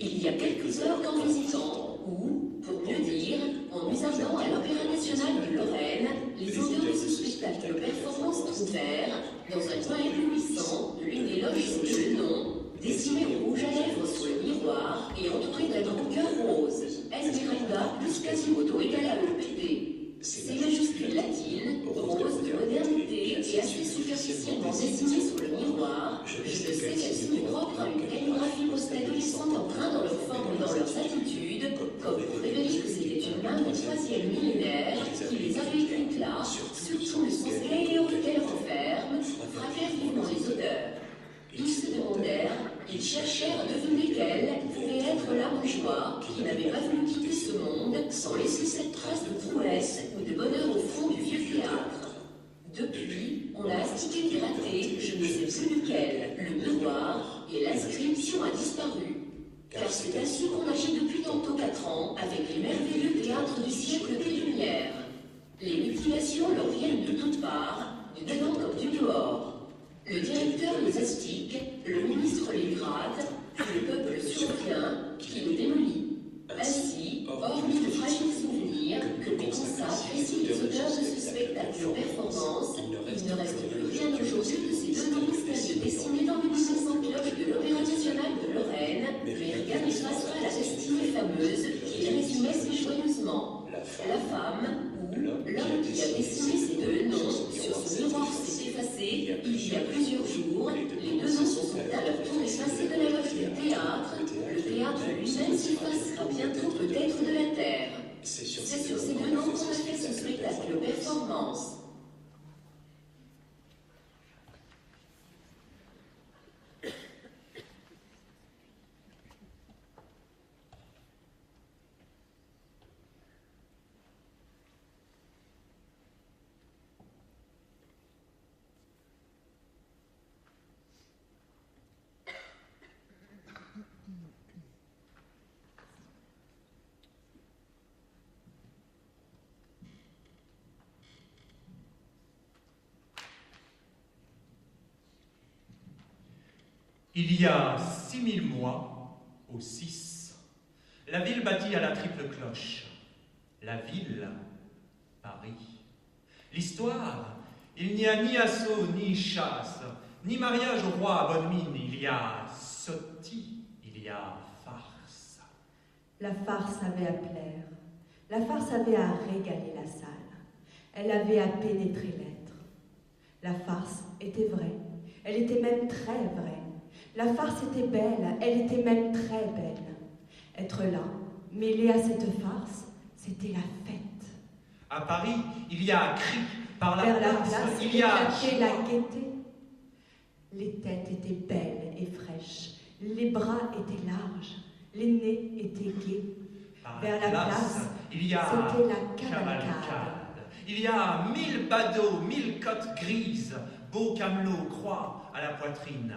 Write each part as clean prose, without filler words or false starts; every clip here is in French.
Il y a quelques heures qu'en visitant, ou, pour mieux dire, en usardant à l'Opéra National de Lorraine, les odeurs de ce spectacle performance trouvèrent, dans un coin éblouissant de l'une des loges sous le nom, dessiné au rouge à lèvres sur le miroir et entouré d'un grand cœur rose, Esmeralda plus Quasimodo égale à EPD. Ces majuscules latines, roses de modernité et assez superficiellement dessinées sur le miroir, je ne sais quel signe propre à une calligraphie post-adolescente en train dans leur forme et dans leurs attitudes, comme pour révéler que c'était une main du 3e millénaire qui les avait écrites là, surtout le sens gai et haut qu'elles renferment, frappèrent vivement les odeurs. Ils se demandèrent, ils cherchèrent à deviner quelle pouvait être la bourgeois qui n'avait pas voulu quitter ce monde sans laisser cette trace de prouesse ou de bonheur au fond du vieux théâtre. Depuis, on a astiqué piraté, je ne sais plus lequel, le miroir, et l'inscription a disparu. Car c'est ainsi qu'on agit depuis tantôt 4 ans avec les merveilleux théâtres du siècle des Lumières. Les mutilations leur viennent de toutes parts, du dedans comme du dehors. Le directeur les astique, le ministre les gratte, puis le peuple survient, qui les démolit. Ainsi, hormis de fragiles souvenirs que les consacrent ici les auteurs de ce spectacle en performance, il ne reste plus rien aujourd'hui de ces deux noms mystérieux dessinés dans l'universante cloche de l'Opéra National de Lorraine, mais rien n'effacera la destinée fameuse qui les résumait si joyeusement. La femme, ou l'homme qui a dessiné ces deux noms sur ce miroir s'est effacé il y a plusieurs jours, les deux noms se sont à leur tour effacés de la loge du théâtre. Le théâtre lui-même s'effacera bientôt peut-être de la terre. C'est sur ces deux noms qu'on a fait ce spectacle performance. Il y a 6000 mois, au 6, la ville bâtie à la triple cloche. La ville, Paris. L'histoire, il n'y a ni assaut, ni chasse, ni mariage au roi à bonne mine. Il y a sotie, il y a farce. La farce avait à plaire. La farce avait à régaler la salle. Elle avait à pénétrer l'être. La farce était vraie. Elle était même très vraie. La farce était belle, elle était même très belle. Être là, mêlé à cette farce, c'était la fête. À Paris, il y a cri par la Vers place, la place, il y a la gaieté. Les têtes étaient belles et fraîches, les bras étaient larges, les nez étaient gais. Vers la place, il y a c'était la cavalcade. Il y a 1000 badauds, 1000 côtes grises, beaux camelots croix à la poitrine.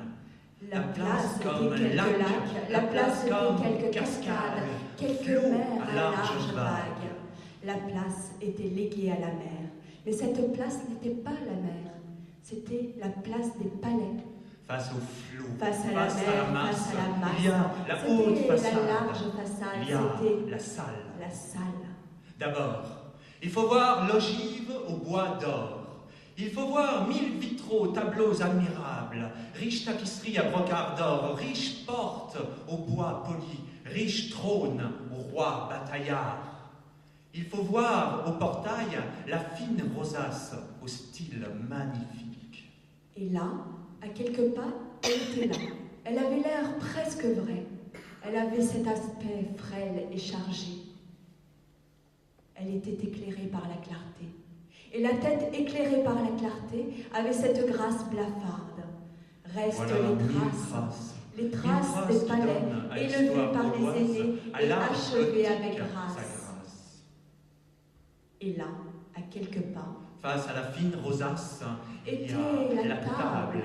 La place était quelques lacs, la place était quelques cascades, quelques mers à large vague. La place était léguée à la mer, mais cette place n'était pas la mer, c'était la place des palais. Face au flot, face à la mer, face à la masse, il y a la haute façade, la large façade, il y a c'était la salle. La salle. D'abord, il faut voir l'ogive au bois d'or. Il faut voir 1000 vitraux, tableaux admirables, riches tapisseries à brocart d'or, riches portes au bois poli, riches trônes au roi bataillard. Il faut voir au portail la fine rosace au style magnifique. Et là, à quelques pas, elle était là. Elle avait l'air presque vraie. Elle avait cet aspect frêle et chargé. Elle était éclairée par la clarté. Et la tête éclairée par la clarté avait cette grâce blafarde. Restent voilà, les traces des palais, élevés par les aînés et achevés avec grâce. Et là, à quelques pas, face à la fine rosace, était il y a la table,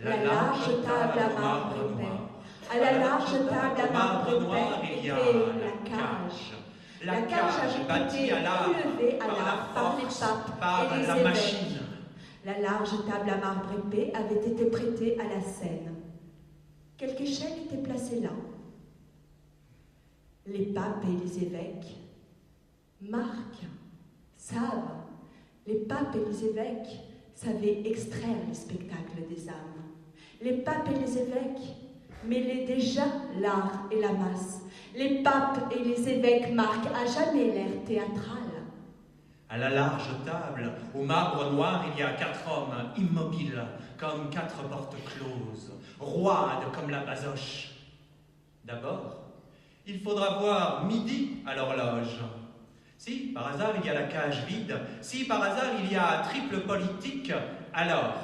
la large table à marbre noir. À la large table à marbre noir, il y a la cage. La cage avait été soulevée à l'art par les papes par et les la évêques. machine. La large table à marbre épais avait été prêtée à la scène. Quelques chaînes étaient placées là. les papes et les évêques, marquent, savent, les papes et les évêques savaient extraire les spectacles des âmes. Les papes et les évêques mêlaient déjà l'art et la masse. Les papes et les évêques marquent à jamais l'air théâtral. À la large table, au marbre noir, il y a 4 hommes, immobiles, comme 4 portes closes, roides comme la basoche. D'abord, il faudra voir midi à l'horloge. Si, par hasard, il y a la cage vide, si, par hasard, il y a triple politique, alors,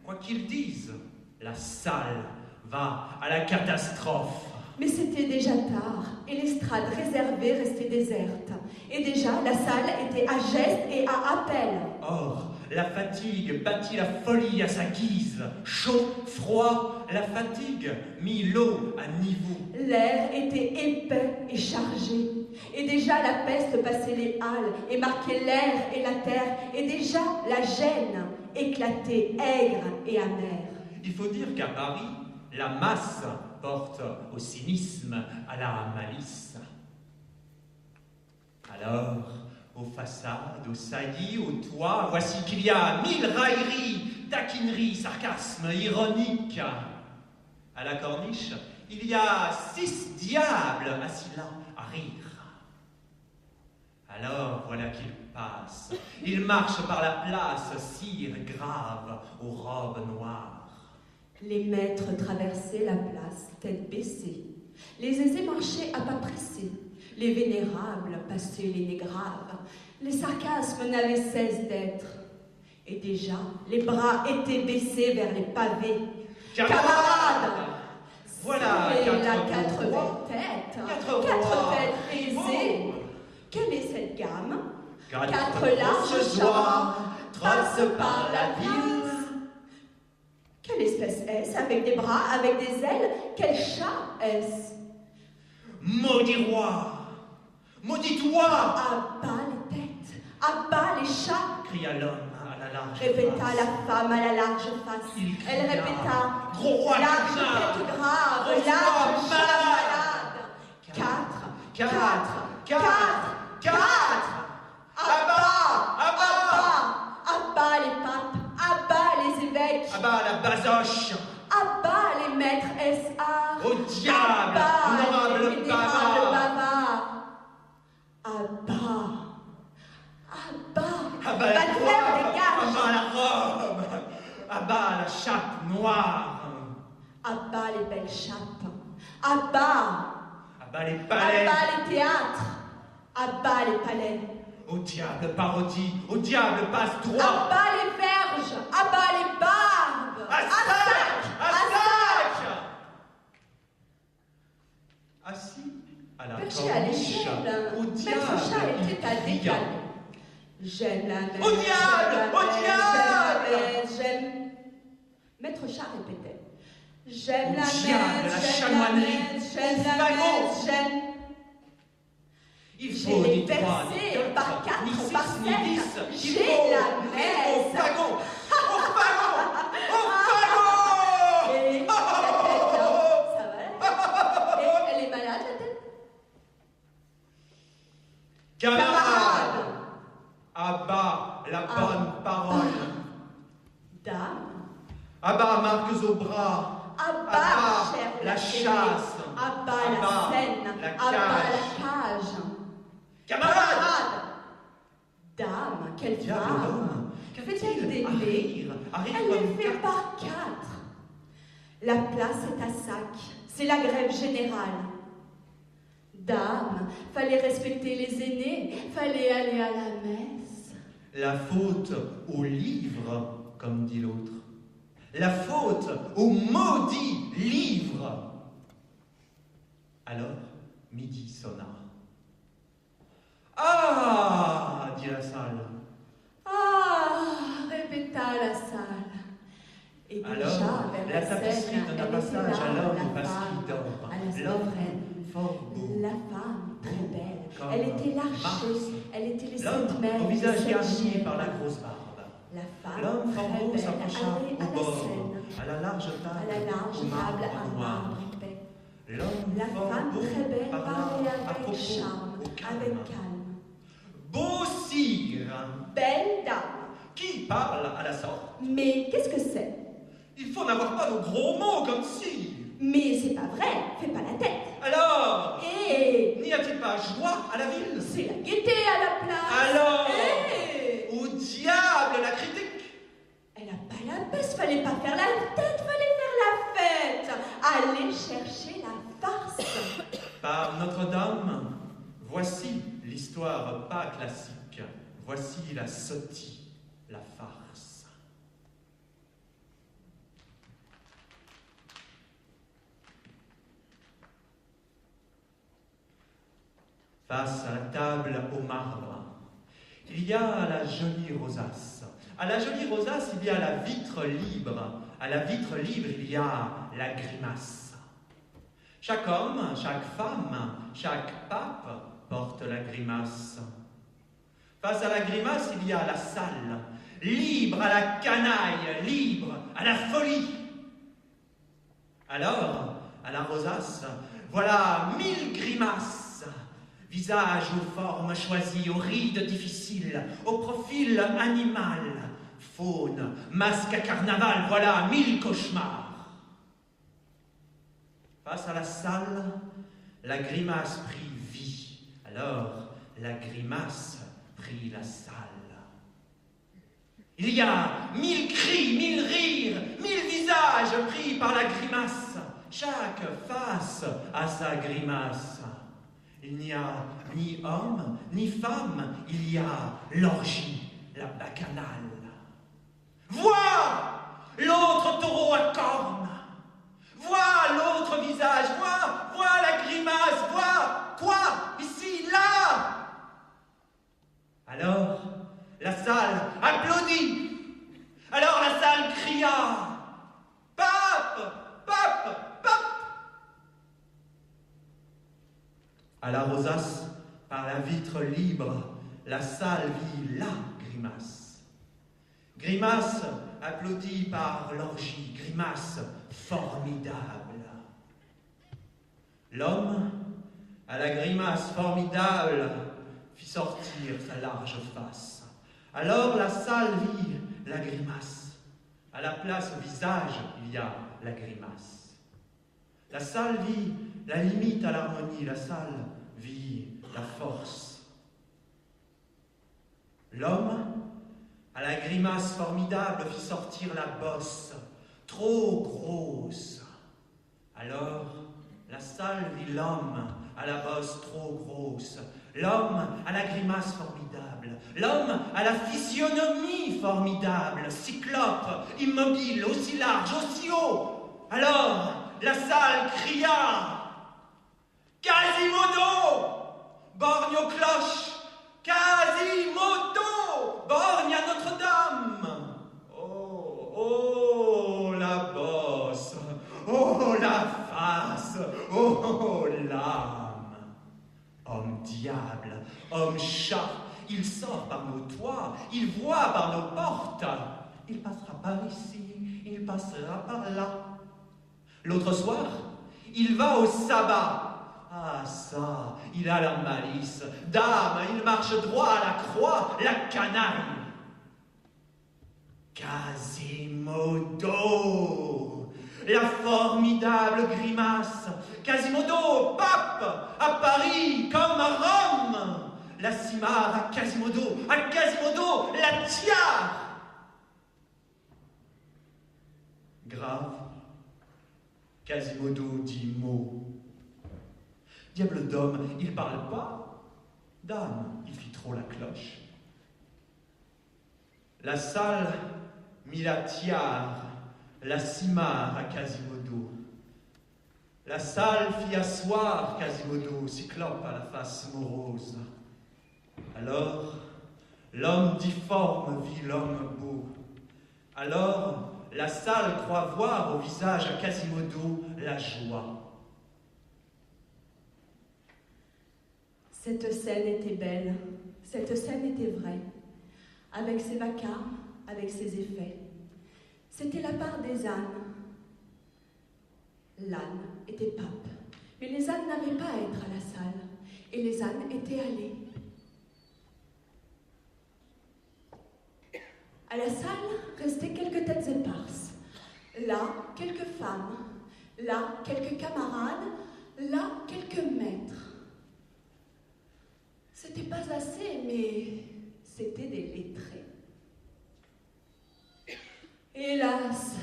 quoi qu'ils disent, la salle va à la catastrophe. Mais c'était déjà tard, et l'estrade réservée restait déserte. Et déjà, la salle était à geste et à appel. Or, la fatigue bâtit la folie à sa guise. Chaud, froid, la fatigue mit l'eau à niveau. L'air était épais et chargé. Et déjà, la peste passait les halles et marquait l'air et la terre. Et déjà, la gêne éclatait aigre et amère. Il faut dire qu'à Paris, la masse porte au cynisme, à la malice. Alors, aux façades, aux saillies, aux toits, voici qu'il y a 1000 railleries, taquineries, sarcasmes, ironiques. À la corniche, il y a 6 diables assis là à rire. Alors, voilà qu'il passe. Il marche par la place, cire grave, aux robes noires. Les maîtres traversaient la place, tête baissée. Les aisés marchaient à pas pressés. Les vénérables passaient les nez graves. Les sarcasmes n'avaient cesse d'être. Et déjà, les bras étaient baissés vers les pavés. Camarades! Voilà quatre belles têtes. Quatre têtes aisées. Quelle est cette gamme? 4 larges joies tracent par la ville. Quelle espèce est-ce? Avec des bras, avec des ailes? Quel chat est-ce? Maudit roi! Maudit-toi! À bas les têtes, à bas les chats! Cria l'homme à la large Répéta face. la femme à la large face. Il cria, Elle répéta, gros roi large chat, tête grave, gros large roi chat malade. malade. 4, à bas les papes, à bas les évêques, À bas la basoche! à bas les maîtres S.A. Au diable, honorable bavard! À bas, À bas la Valère, coiffe, dégage. à bas la robe, à bas la chape noire, à bas les belles chapes, à bas les palais, les théâtres, à bas les palais, au diable parodie, au diable passe à droit, bas les verges, à bas les barbes, à sac! Assis à la perché à corniche, l'échelle, au Maître diable, Chat il était à cria. décaler. J'aime la neige, Au diable, j'aime la au neige, diable. j'aime la neige, j'aime. Maître Chat répétait. J'aime Au la diable, neige, la j'aime la chanoinerie, neige, j'aime au la fagot. neige, j'aime. Il J'ai faut les ni 3, versets ni par 4, ni 4, 6, par ni 7. 10. J'ai Il faut la au messe. fagot, au fagot, au fagot. Et la tête, là, ça va la tête? Et elle est malade, la tête? Camarades, à bas la bonne parole, Dame, à bas marques au bras, à à bas, bas chère la télé. chasse, À bas à la bas scène, la à bas cage. la cage. Camarades, Dame, quelle diable femme. l'homme, Fait-elle des à blés? rire Elle comme les fait par 4. La place est à sac, c'est la grève générale. Dame, fallait respecter les aînés, fallait aller à la messe. La faute au livre, comme dit l'autre. La faute au maudit livre. Alors, midi sonna. Ah, dit la salle. Ah, répéta la salle. Et déjà, Alors, vers la la tapisserie scène, donna elle passage était là, à l'homme la parce femme, qu'il dort. à la L'homme souveraine. fort beau. La femme, très belle, Comme elle était Mars. l'archer, elle était les L'homme sept mères, au visage les sept garni chèvres. par la grosse barbe. La femme, L'homme fort très beau belle, s'approcha allait au à la bord, scène, à la large à table, la large au marbre table, à noir. marbre épais. L'homme La fort femme beau très belle parla parlait à avec propos, charme, au calme. avec calme. Beau sire, Belle dame. qui parle à la sorte? Mais qu'est-ce que c'est? Il faut n'avoir pas de gros mots comme si. Mais c'est pas vrai, fais pas la tête. Alors, Et n'y a-t-il pas joie à la ville? c'est la gaieté à la place. Alors, Et au diable la critique. elle a pas la baisse, fallait pas faire la tête, fallait faire la fête. Allez chercher la farce. Par Notre-Dame, voici l'histoire pas classique. Voici la sotie, la farce. Face à la table au marbre, il y a la jolie rosace. À la jolie rosace, il y a la vitre libre. À la vitre libre, il y a la grimace. Chaque homme, chaque femme, chaque pape porte la grimace. Face à la grimace, il y a la salle, libre à la canaille, libre à la folie. Alors, à la rosace, voilà 1000 grimaces. Visages aux formes choisies, aux rides difficiles, au profil animal, faune, masque à carnaval, voilà 1000 cauchemars. Face à la salle, la grimace prit vie. Alors, la grimace prit la salle. Il y a 1000 cris, 1000 rires, 1000 visages pris par la grimace. Chaque face a sa grimace. Il n'y a ni homme, ni femme, il y a l'orgie, la bacchanale. Vois l'autre taureau à cornes. Vois l'autre visage, vois la grimace, vois quoi, ici, là. Alors, la salle applaudit. Alors la salle cria, pape, pape, pape. À la rosace, par la vitre libre, la salle vit la grimace. Grimace applaudie par l'orgie, grimace formidable. L'homme, à la grimace formidable, fit sortir sa large face. Alors la salle vit la grimace. À la place au visage, il y a la grimace. La salle vit la limite à l'harmonie, la salle vit la force. L'homme, à la grimace formidable, fit sortir la bosse, trop grosse. Alors, la salle vit l'homme, à la bosse trop grosse. L'homme à la grimace formidable. L'homme à la physionomie formidable. Cyclope, immobile, aussi large, aussi haut. Alors, la salle cria « Quasimodo, borgne aux cloches, Quasimodo, borgne à Notre-Dame. » Oh, la bosse, oh, la face, oh, l'âme. Homme diable, homme chat, il sort par nos toits, il voit par nos portes. Il passera par ici, il passera par là. L'autre soir, il va au sabbat. Ah ça, il a la malice. Dame, il marche droit à la croix, la canaille. Quasimodo, la formidable grimace. Quasimodo, pape, à Paris comme à Rome. La cimare à Quasimodo, la tiare. Grave, Quasimodo dit mot. Diable d'homme, il parle pas. Dame, il fit trop la cloche. La salle mit la tiare, la cimare à Quasimodo. La salle fit asseoir Quasimodo, cyclope à la face morose. Alors, l'homme difforme vit l'homme beau. Alors, la salle croit voir au visage à Quasimodo la joie. Cette scène était belle, cette scène était vraie, avec ses vacarmes, avec ses effets. C'était la part des ânes. L'âne était pape, une les ânes n'avaient pas à être à la salle, et les ânes étaient allés. À la salle restaient quelques têtes éparses. Là, quelques femmes. Là, quelques camarades. Là, quelques maîtres. C'était pas assez, mais c'était des lettrés. Hélas,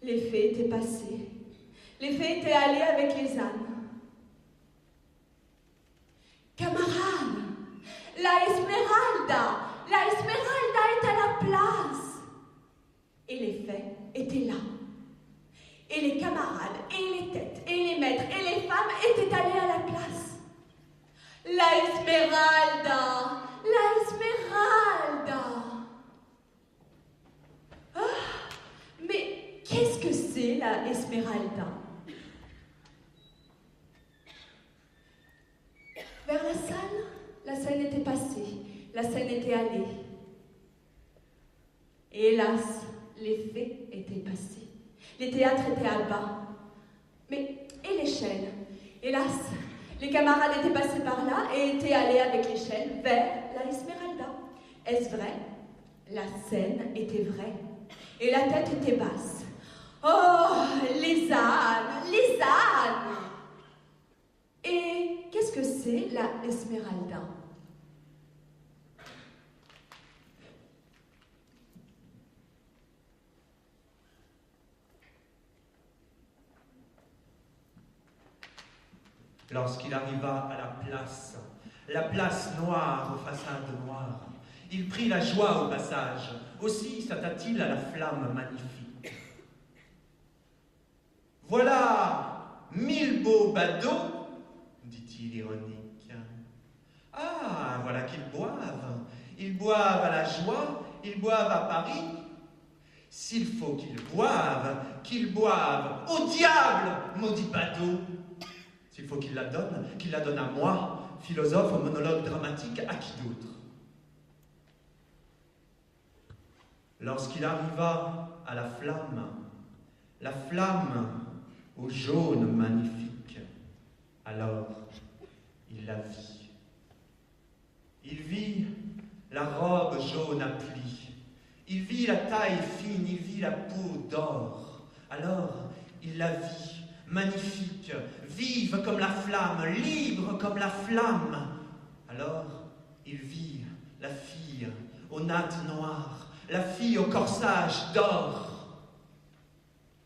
les fées étaient passées. Les fées étaient allées avec les ânes. Camarades, la Esmeralda est à la place. Et les fées étaient là. Et les camarades, et les têtes, et les maîtres, et les femmes étaient allés à la place. La Esmeralda. Ah, mais qu'est-ce que c'est la Esmeralda? Vers la scène était passée, la scène était allée. Et hélas, les fées étaient passées. Les théâtres étaient à bas. Mais, et l'échelle? Hélas, les camarades étaient passés par là et étaient allés avec l'échelle vers la Esmeralda. Est-ce vrai? La scène était vraie. Et la tête était basse. Oh, les ânes! Et qu'est-ce que c'est la Esmeralda? Lorsqu'il arriva à la place noire aux façades noires, il prit la joie au passage, aussi s'atta-t-il à la flamme magnifique. Voilà 1000 beaux badauds, dit-il ironique. Ah, voilà qu'ils boivent. Ils boivent à la joie, ils boivent à Paris. S'il faut qu'ils boivent au diable, maudit badaud. S'il faut qu'il la donne à moi, philosophe au monologue dramatique, à qui d'autre? Lorsqu'il arriva à la flamme au jaune magnifique, alors il la vit. Il vit la robe jaune à plis, il vit la taille fine, il vit la peau d'or. Alors il la vit, magnifique, vive comme la flamme, libre comme la flamme. Alors il vit la fille aux nattes noires, la fille au corsage d'or.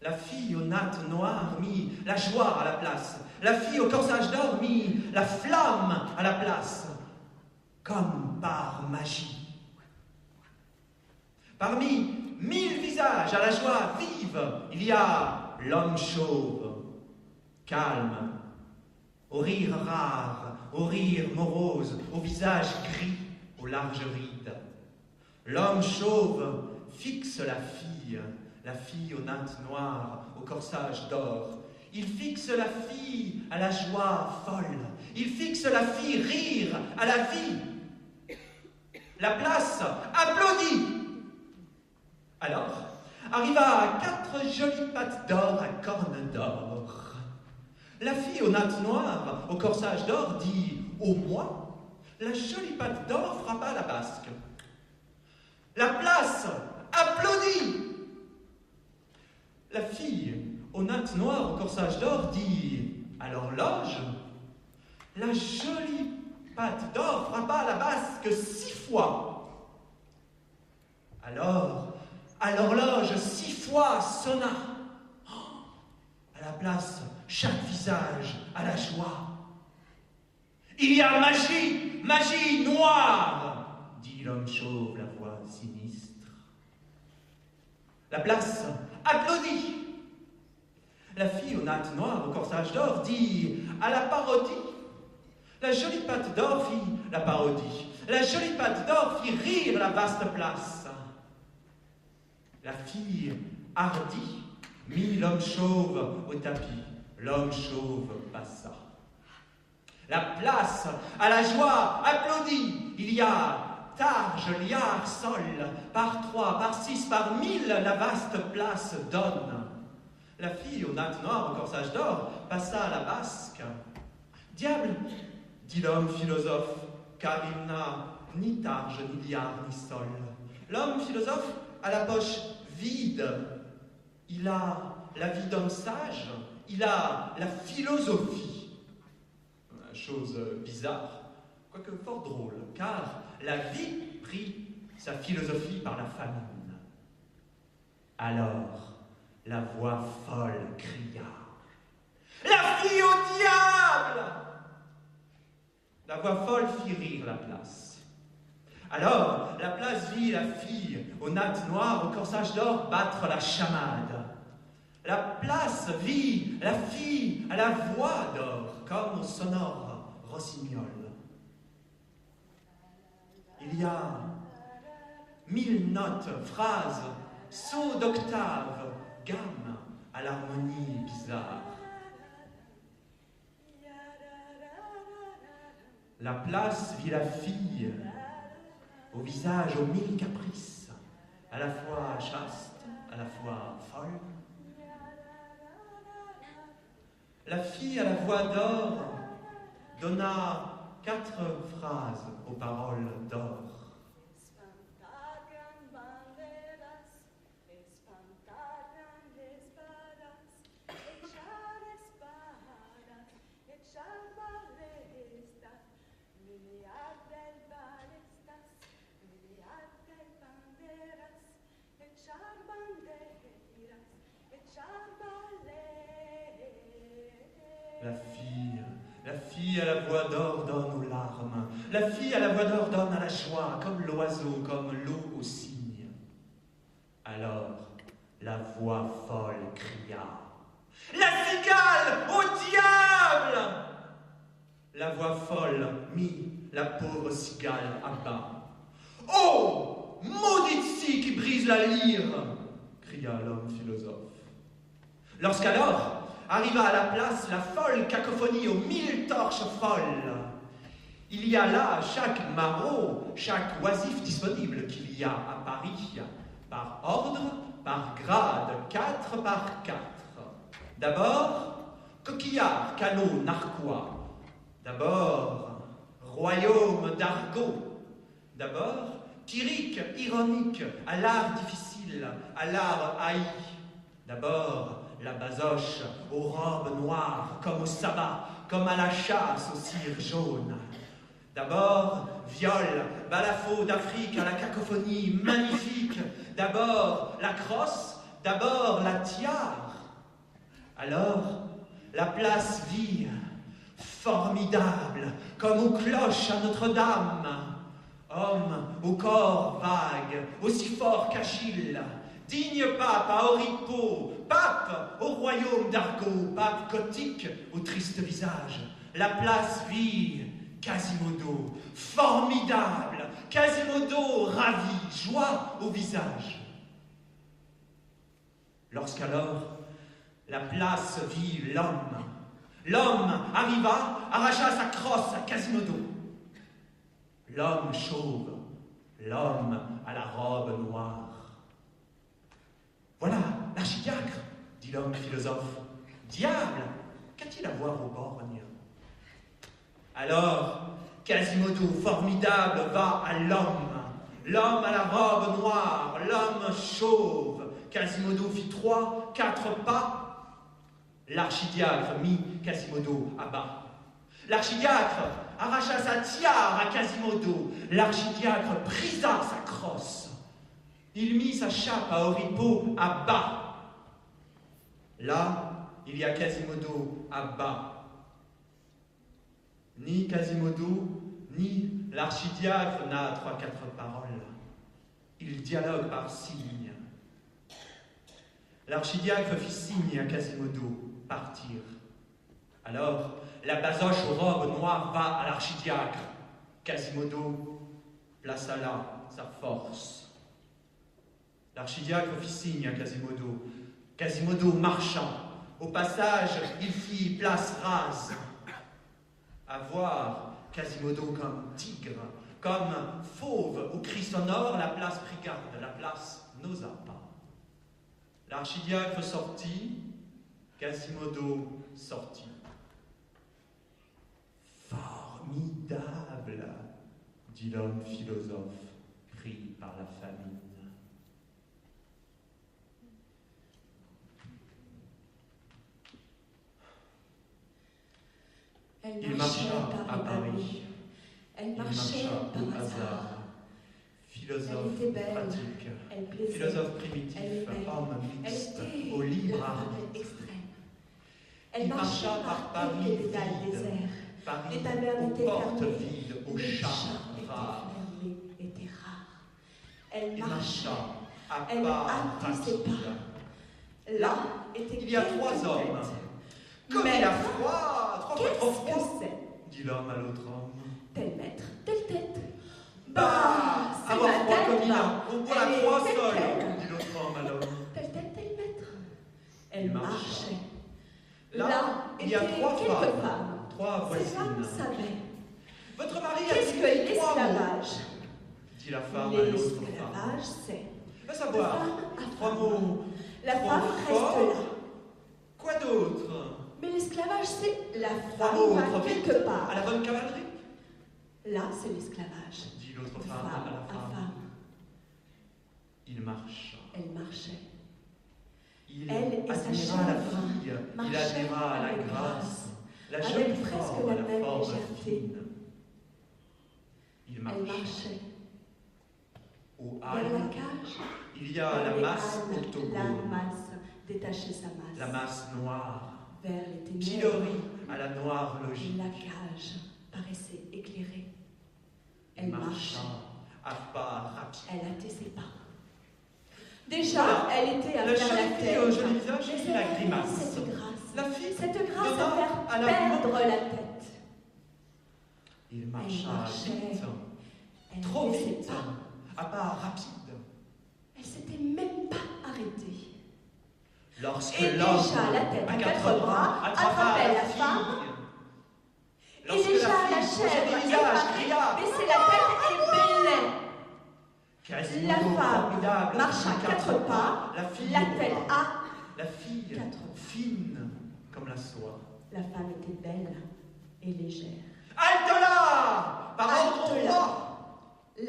La fille aux nattes noires mit la joie à la place. La fille au corsage d'or mit la flamme à la place. Comme par magie. Parmi 1000 visages à la joie vive, il y a l'homme chauve, calme, au rire rare, au rire morose, au visage gris, aux larges rides. L'homme chauve fixe la fille aux nattes noires, au corsage d'or. Il fixe la fille à la joie folle. Il fixe la fille rire à la vie. La place applaudit. Alors, arriva 4 jolies pattes d'or à cornes d'or. La fille aux nattes noires, au corsage d'or, dit « Au moi ». La jolie patte d'or frappa la basque. La place applaudit. La fille aux nattes noires, au corsage d'or, dit à l'horloge. La jolie patte d'or frappa la basque 6 fois. Alors, à l'horloge 6 fois sonna. À la place, chaque visage à la joie. Il y a magie, magie noire, dit l'homme chauve, la voix sinistre. La place applaudit. La fille aux nattes noires, au corsage d'or, dit à la parodie. La jolie patte d'or fit la parodie. La jolie patte d'or fit rire la vaste place. La fille hardie mit l'homme chauve au tapis. L'homme chauve passa. La place à la joie applaudit. Il y a targe, liard, sol, par 3, par 6, par 1000, la vaste place donne. La fille aux nattes noires au corsage d'or passa à la basque. Diable, dit l'homme philosophe, car il n'a ni targe, ni liard, ni sol. L'homme philosophe a la poche vide. Il a la vie d'homme sage, il a la philosophie. Chose bizarre, quoique fort drôle, car la vie prit sa philosophie par la famine. Alors, la voix folle cria « La fille au diable !» La voix folle fit rire la place. Alors, la place vit la fille aux nattes noires, au corsage d'or, battre la chamade. La place vit la fille à la voix d'or, comme au sonore rossignol. Il y a 1000 notes, phrases, sauts d'octave, gammes à l'harmonie bizarre. La place vit la fille au visage aux 1000 caprices, à la fois chaste, à la fois folle. La fille à la voix d'or donna 4 phrases aux paroles d'or. La fille à la voix d'or donne aux larmes. La fille à la voix d'or donne à la joie, comme l'oiseau, comme l'eau au cygne. Alors, la voix folle cria « La cigale au diable !» La voix folle mit la pauvre cigale à bas. « Oh, maudite scie qui brise la lyre !» cria l'homme philosophe. Lorsqu'alors arriva à la place la folle cacophonie aux 1000 torches folles. Il y a là chaque maraud, chaque oisif disponible qu'il y a à Paris, par ordre, par grade, 4 par 4. D'abord, coquillard, canot, narquois. D'abord, royaume d'argot. D'abord, tyrique, ironique, à l'art difficile, à l'art haï. D'abord, la basoche aux robes noires, comme au sabbat, comme à la chasse aux cires jaunes. D'abord, viol, balafo d'Afrique à la cacophonie magnifique. D'abord, la crosse, d'abord, la tiare. Alors, la place vit, formidable, comme aux cloches à Notre-Dame. Homme au corps vague, aussi fort qu'Achille. Digne pape à Oripo, pape au royaume d'Argot, pape gothique au triste visage. La place vit Quasimodo, formidable, Quasimodo ravi, joie au visage. Lorsqu'alors la place vit l'homme, l'homme arriva, arracha sa crosse à Quasimodo. L'homme chauve, l'homme à la robe noire. Voilà, l'archidiacre, dit l'homme philosophe. Diable, qu'a-t-il à voir aux borgnes? Alors, Quasimodo, formidable, va à l'homme. L'homme à la robe noire, l'homme chauve. Quasimodo fit 3, 4 pas. L'archidiacre mit Quasimodo à bas. L'archidiacre arracha sa tiare à Quasimodo. L'archidiacre brisa sa crosse. Il mit sa chape à Oripo à bas. Là, il y a Quasimodo à bas. Ni Quasimodo, ni l'archidiacre n'a 3-4 paroles. Ils dialoguent par signes. L'archidiacre fit signe à Quasimodo, partir. Alors, la basoche aux robes noires va à l'archidiacre. Quasimodo plaça là sa force. L'archidiacre fit signe à Quasimodo. Quasimodo marchant. Au passage, il fit place rase. À voir Quasimodo comme tigre, comme fauve au cri sonore, la place prit garde, la place n'osa pas. L'archidiacre sortit, Quasimodo sortit. Formidable, dit l'homme philosophe, pris par la famine. Il marcha à Paris. Elle marchait au par hasard. hasard. Philosophe Elle était belle, pratique, elle plaisait, philosophe primitif, elle aimait, homme elle mixte, était au libre la femme arbitre. extrême. Elle Il marchait marcha par Paris les dédales vide, déserts. Paris Les tavernes aux étaient portes fermées, vides, aux les chars chars rares. étaient fermés, étaient rares. Elle Il marchait, marcha à elle pas hâtait ses rapide. pas. Là était Il y a quelques 3 hommes. têtes. Comme Mais il a froid, 3 fois trop qu'est-ce que froid, c'est? dit l'homme à l'autre homme. Tel maître, telle tête. Bah, c'est avoir ma froid tête, comme il bah. a, au bout la Elle est croix telle seule, quelle. dit l'autre homme à l'homme. Telle tête, tel maître. Elle Il marcha. marchait. Là, il y a étaient 3 quelques femmes, 3 Ces femmes voisines. savaient. Votre mari a Qu'est-ce dit que 3 mots, l'esclavage? dit la femme à l'autre femme. L'esclavage, c'est À de savoir, femme à 3 femme. mots. La Trop femme fort. reste là. Quoi d'autre? Mais l'esclavage, c'est la 3 femme mots, va trop vite, quelque part. à la bonne cavalerie, Là, c'est l'esclavage. dit l'autre De femme femme à la à femme. femme. Il marcha. Elle marchait. Il Elle et sa admira la chèvre fille, il marchaient admira la avec grâce, la avec jolie presque forme, la la même forme légèreté. fine. Il Elle marcha. marchait. Au Vers la hall, cage, il y a la les masse ânes, octogone, la masse, détacher sa masse. la masse noire, Vers les ténèbres. pilori à la noire logique. La cage paraissait éclairée. Il Elle marcha marchait. à pas rapide. Elle hâtait ses pas. Déjà, Voilà. elle était à La faire la jolie fille tête. au joli visage Mais fit elle la avait grimace. cette grâce. La fille Cette grâce donna à faire à la perdre main. la tête. Il marcha marchait. vite, Elle trop ne ses vite, pas. à pas rapide. Elle s'était même pas arrêtée. Lorsque Et l'homme déjà la tête à à 4 quatre bras bras attrapa attrapait la la fille. femme. Lorsque Et déjà la fille, au chèvre joli visage, effarée, cria baissait la tête et bêlait. Quasimodo, La femme formidable, marcha fit 4 pas, la fille la au tête bras. à. La fille, 4 pas. fine comme la soie. La femme était belle et légère. Halte là! Par ordre Halte au là. roi!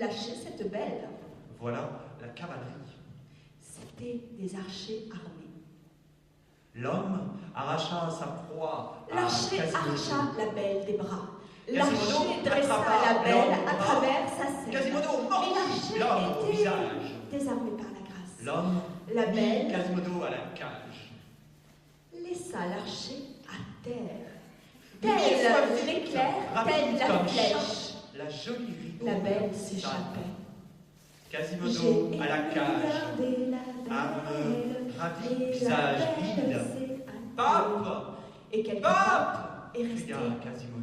Lâchez cette belle. Voilà la cavalerie. C'étaient des archers armés. L'homme arracha sa proie à L'archer Quasimodo. arracha la belle des bras. Quasimodo L'archer dressa attrapa la belle l'homme au à bras. travers sa selle. Quasimodo Et mordit l'archer l'homme au était visage. désarmé par la grâce. L'homme La mit belle Quasimodo à la cage. laissa l'archer à terre. Mais qu'il soit Tel vite, l'éclair, rapide telle la comme flèche. chasse, la jolie rideau. La belle sale. s'échappait. Quasimodo J'ai à la cage. regardé la Âme belle, ravie, et la visage belle vide. s'est hâtée. Pape! Et quelques Pape! pas est resté. Cria Quasimodo.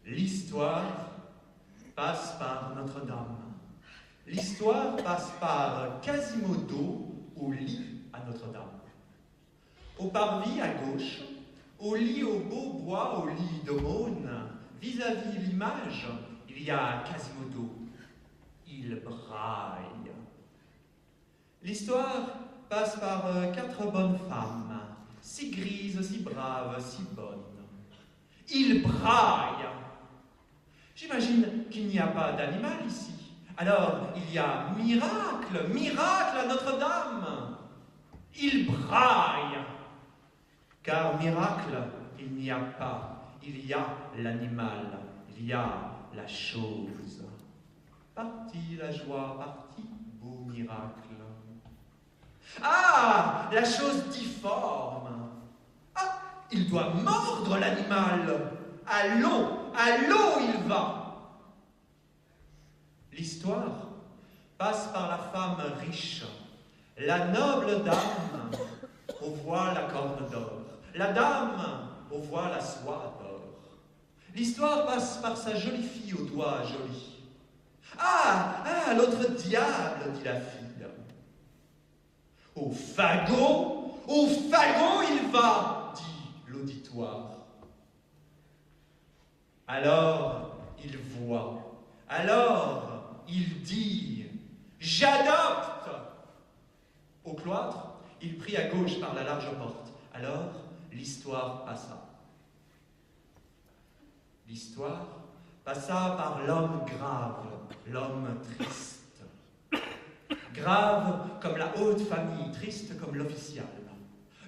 L'histoire passe par Notre-Dame. L'histoire passe par Quasimodo au lit à Notre-Dame. Au parvis à gauche, au lit au beau bois, au lit d'aumône, vis-à-vis l'image, il y a Quasimodo. Il braille. L'histoire passe par 4 bonnes femmes, si grises, si braves, si bonnes. Il braille. J'imagine qu'il n'y a pas d'animal ici. Alors, il y a miracle, miracle à Notre-Dame. Il braille. Car miracle, il n'y a pas. Il y a l'animal, il y a la chose. Parti la joie, parti beau miracle. Ah, la chose difforme. Ah, il doit mordre l'animal. Allons, à l'eau il va. L'histoire passe par la femme riche, la noble dame aux voiles à cornes d'or, la dame aux voiles à soie d'or. L'histoire passe par sa jolie fille aux doigts jolis. Ah, l'autre diable, dit la fille. Au fagot il va, dit l'auditoire. Alors il voit, alors il dit, j'adopte. Au cloître, il prit à gauche par la large porte. Alors l'histoire passa. L'histoire passa par l'homme grave, l'homme triste. Grave comme la haute famille, triste comme l'official.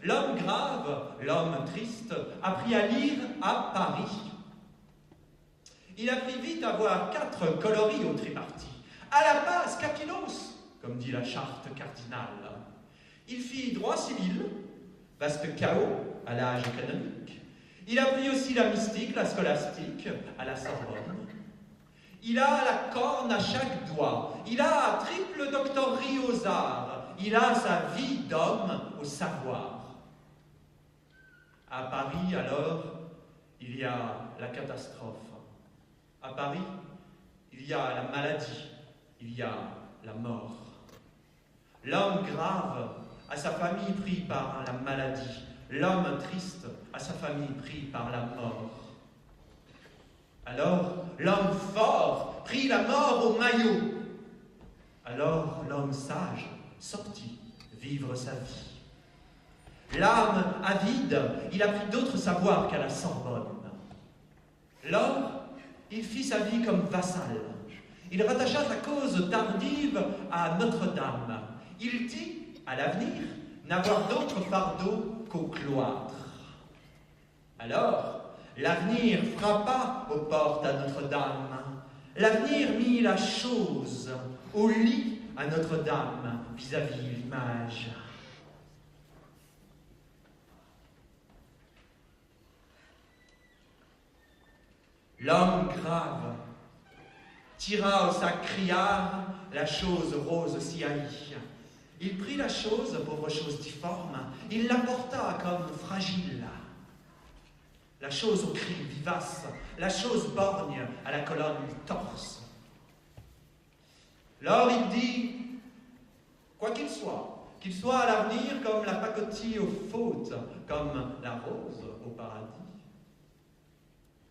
L'homme grave, l'homme triste, apprit à lire à Paris. Il apprit vite à voir 4 coloris au tripartis. À la base, capinos, comme dit la charte cardinale. Il fit droit civil, vaste chaos à l'âge canonique. Il apprit aussi la mystique, la scolastique, à la Sorbonne. Il a la corne à chaque doigt. Il a triple doctorerie aux arts. Il a sa vie d'homme au savoir. À Paris, alors, il y a la catastrophe. À Paris, il y a la maladie. Il y a la mort. L'homme grave a sa famille pris par la maladie. L'homme triste a sa famille pris par la mort. Alors, l'homme fort prit la mort au maillot. Alors, l'homme sage sortit vivre sa vie. L'âme avide, il apprit d'autres savoirs qu'à la Sorbonne. L'homme, il fit sa vie comme vassal. Il rattacha sa cause tardive à Notre-Dame. Il dit, à l'avenir, n'avoir d'autre fardeau qu'au cloître. Alors, l'avenir frappa aux portes à Notre-Dame. L'avenir mit la chose au lit à Notre-Dame vis-à-vis l'image. L'homme grave tira au sac criard la chose rose si haïe. Il prit la chose, pauvre chose difforme, il la porta comme fragile. La chose au cri vivace, la chose borgne à la colonne torse. Lors il dit, quoi qu'il soit à l'avenir comme la pacotille aux fautes, comme la rose au paradis.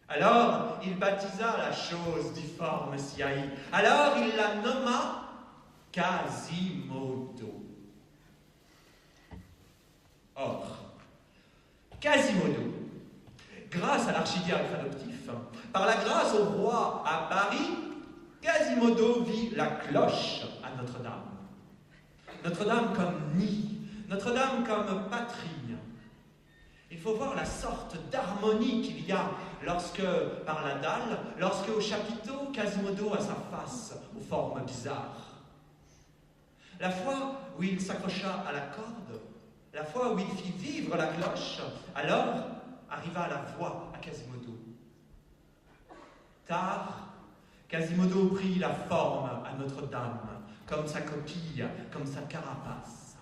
Alors il baptisa la chose difforme si haïe. Alors il la nomma Quasimodo. Or, Quasimodo, grâce à l'archidiacre adoptif, par la grâce au roi à Paris, Quasimodo vit la cloche à Notre-Dame. Notre-Dame comme nid, Notre-Dame comme patrie. Il faut voir la sorte d'harmonie qu'il y a lorsque, par la dalle, lorsque au chapiteau, Quasimodo a sa face aux formes bizarres. La fois où il s'accrocha à la corde, la fois où il fit vivre la cloche, alors arriva la voix à Quasimodo. Tard, Quasimodo prit la forme à Notre-Dame, comme sa coquille, comme sa carapace.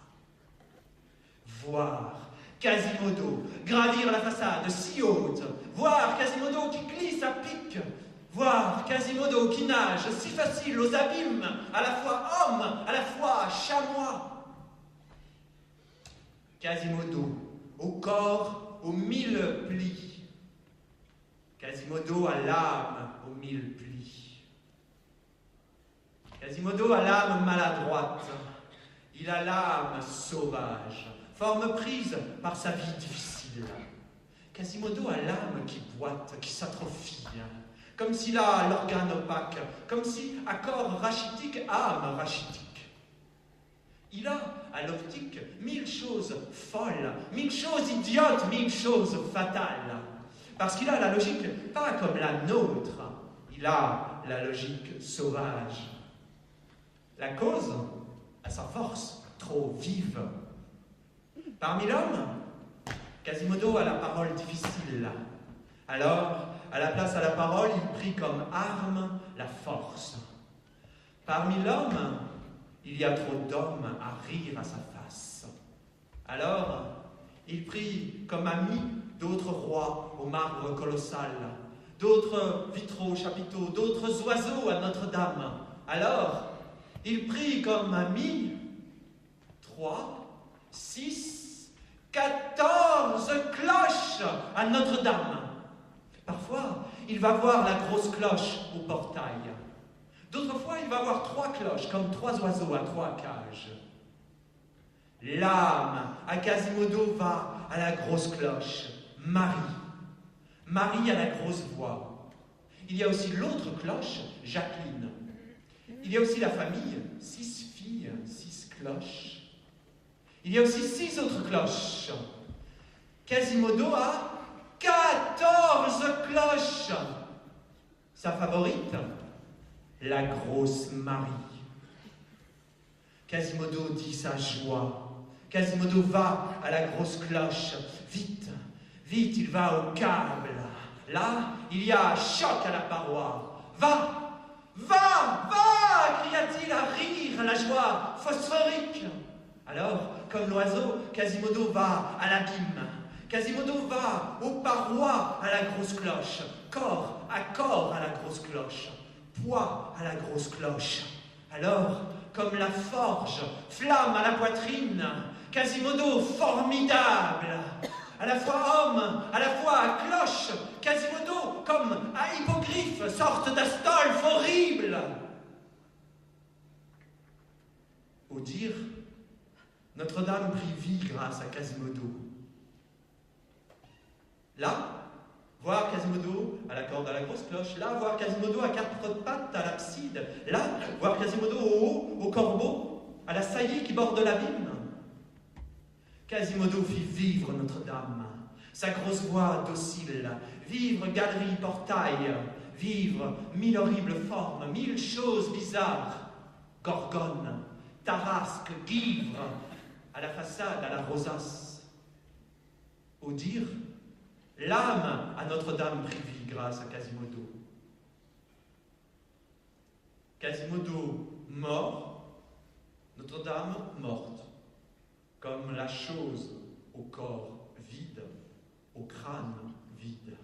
Voir Quasimodo gravir la façade si haute, voir Quasimodo qui glisse à pic, voir Quasimodo qui nage si facile aux abîmes, à la fois homme, à la fois chamois. Quasimodo, au corps aux 1000 plis. Quasimodo à l'âme aux 1000 plis. Quasimodo a l'âme maladroite. Il a l'âme sauvage, forme prise par sa vie difficile. Quasimodo a l'âme qui boite, qui s'atrophie, comme s'il a l'organe opaque, comme si, à corps rachitique, âme rachitique. Il a, à l'optique, 1000 choses folles, 1000 choses idiotes, 1000 choses fatales. Parce qu'il a la logique, pas comme la nôtre, il a la logique sauvage. La cause a sa force trop vive. Parmi l'homme, Quasimodo a la parole difficile. Alors, à la place à la parole, il prit comme arme la force. Parmi l'homme, il y a trop d'hommes à rire à sa face. Alors, il prit comme amis d'autres rois au marbre colossal, d'autres vitraux aux chapiteaux, d'autres oiseaux à Notre-Dame. Alors, il prit comme amis 3, 6, 14 cloches à Notre-Dame. Parfois, il va voir la grosse cloche au portail. D'autres fois, il va voir 3 cloches, comme 3 oiseaux à 3 cages. L'âme à Quasimodo va à la grosse cloche, Marie. Marie a la grosse voix. Il y a aussi l'autre cloche, Jacqueline. Il y a aussi la famille, 6 filles, 6 cloches. Il y a aussi 6 autres cloches. Quasimodo a 14 cloches. Sa favorite, la grosse Marie. Quasimodo dit sa joie. Quasimodo va à la grosse cloche. Vite, vite, il va au câble. Là, il y a choc à la paroi. Va, va, va, cria-t-il à rire à la joie phosphorique. Alors, comme l'oiseau, Quasimodo va à l'abîme. Quasimodo va aux parois à la grosse cloche. Corps à la grosse cloche. Poids à la grosse cloche. Alors, comme la forge, flamme à la poitrine, Quasimodo formidable, à la fois homme, à la fois cloche, Quasimodo comme un hippogriffe, sorte d'Astolphe horrible. Au dire, Notre-Dame prit vie grâce à Quasimodo. Là, voir Quasimodo à la corde à la grosse cloche. Là, voir Quasimodo à 4 pattes à l'abside. Là, voir Quasimodo au haut, au corbeau, à la saillie qui borde l'abîme. Quasimodo fit vivre Notre-Dame, sa grosse voix docile, vivre galerie, portail, vivre 1000 horribles formes, 1000 choses bizarres, gorgone, tarasque, guivre, à la façade, à la rosace. Au dire, l'âme à Notre-Dame prit vie grâce à Quasimodo. Quasimodo mort, Notre-Dame morte, comme la chose au corps vide, au crâne vide.